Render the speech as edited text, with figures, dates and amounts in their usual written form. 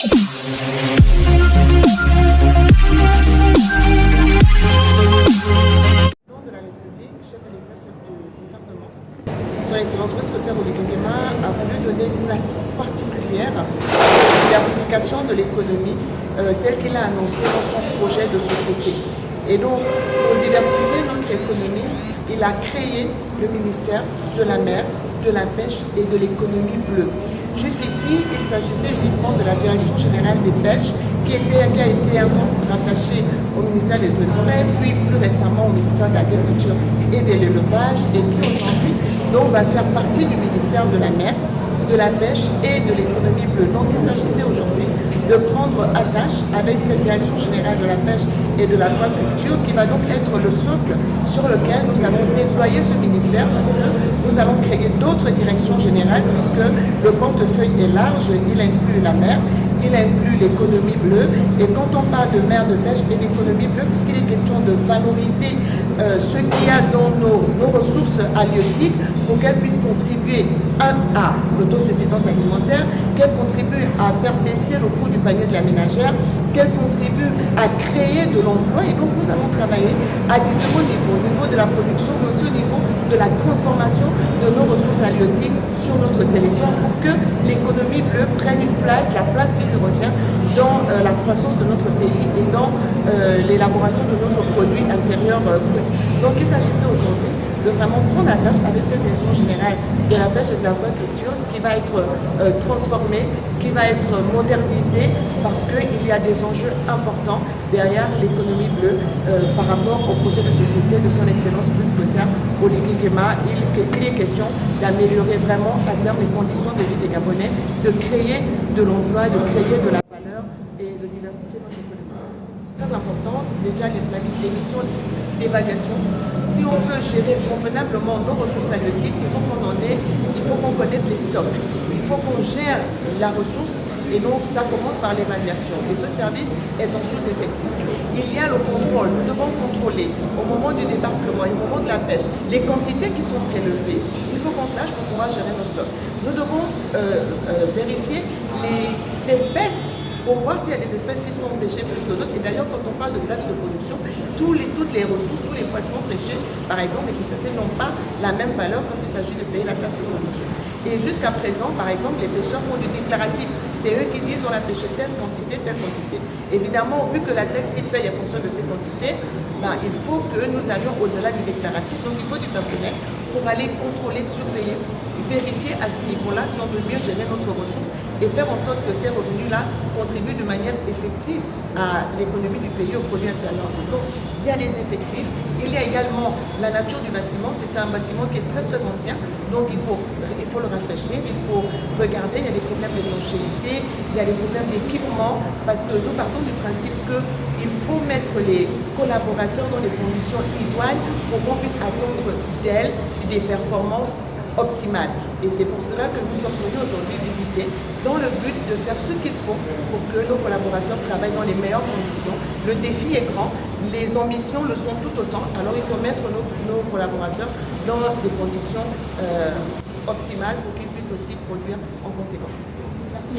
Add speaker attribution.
Speaker 1: la République, chef de l'État, chef du gouvernement, Son Excellence Brice Clotaire Oligui Nguema a voulu donner une place particulière à la diversification de l'économie telle qu'il a annoncé dans son projet de société. Et donc, pour diversifier notre économie, il a créé le ministère de la mer, de la pêche et de l'économie bleue. Jusqu'ici, il s'agissait uniquement de la Direction générale des pêches qui a été un temps rattachée au ministère des Eaux et Forêts, puis plus récemment au ministère de l'Agriculture et de l'Élevage, et qui aujourd'hui va faire partie du ministère de la mer, de la pêche et de l'économie bleue. Donc il s'agissait aujourd'hui de prendre attache avec cette Direction générale de la pêche et de l'aquaculture qui va donc être le socle sur lequel nous allons déployer ce ministère, parce que nous allons créer d'autres directions générales puisque le portefeuille est large, il inclut la mer, il inclut l'économie bleue, et quand on parle de mer, de pêche et d'économie bleue, puisqu'il est question de valoriser ce qu'il y a dans nos ressources halieutiques pour qu'elles puissent contribuer à l'autosuffisance alimentaire, qu'elles contribuent à faire baisser le coût du panier de la ménagère, qu'elles contribuent à créer de l'emploi. Et donc nous allons travailler à différents niveaux, au niveau de la production, mais aussi au niveau de la transformation de nos ressources halieutiques sur notre territoire pour que l'économie bleue prenne une place, la place qui lui revient dans la croissance de notre pays et dans l'élaboration de notre produit intérieur brut. Donc il s'agissait aujourd'hui de vraiment prendre attache avec cette direction générale de la pêche et de l'aquaculture qui va être transformée, qui va être modernisée parce qu'il y a des enjeux importants derrière l'économie bleue par rapport au projet de société de son Excellence Brice Clotaire Oligui Nguema. Il est question d'améliorer vraiment à terme les conditions de vie des Gabonais, de créer de l'emploi, de créer de la valeur et de diversifier notre économie. Très important, déjà les missions d'évaluation. Si on veut gérer convenablement nos ressources halieutiques, il faut qu'on connaisse les stocks. Il faut qu'on gère la ressource et donc ça commence par l'évaluation. Et ce service est en sous-effectif. Il y a le contrôle. Nous devons contrôler au moment du débarquement et au moment de la pêche les quantités qui sont prélevées. Il faut qu'on sache pour pouvoir gérer nos stocks. Nous devons vérifier les espèces pour voir s'il y a des espèces qui sont pêchées plus que d'autres. Et d'ailleurs, quand on parle de dates de production, toutes les ressources, tous les poissons pêchés, par exemple, les crustacés n'ont pas la même valeur quand il s'agit de payer la date de production. Et jusqu'à présent, par exemple, les pêcheurs font du déclaratif. C'est eux qui disent on a pêché telle quantité, telle quantité. Évidemment, vu que la taxe, il paye en fonction de ces quantités, il faut que nous allions au-delà du déclaratif. Donc il faut du personnel pour aller contrôler, surveiller, vérifier à ce niveau-là si on veut mieux gérer notre ressource et faire en sorte que ces revenus-là contribuent de manière effective à l'économie du pays, au produit intérieur. Donc, il y a les effectifs, il y a également la nature du bâtiment. C'est un bâtiment qui est très très ancien, donc il faut le rafraîchir, il faut regarder, il y a des problèmes d'étanchéité, il y a des problèmes d'équipement, parce que nous partons du principe qu'il faut mettre les collaborateurs dans des conditions idoines pour qu'on puisse attendre d'elles des performances optimale. Et c'est pour cela que nous sommes venus aujourd'hui visiter dans le but de faire ce qu'il faut pour que nos collaborateurs travaillent dans les meilleures conditions. Le défi est grand, les ambitions le sont tout autant, alors il faut mettre nos collaborateurs dans des conditions optimales pour qu'ils puissent aussi produire en conséquence. Merci.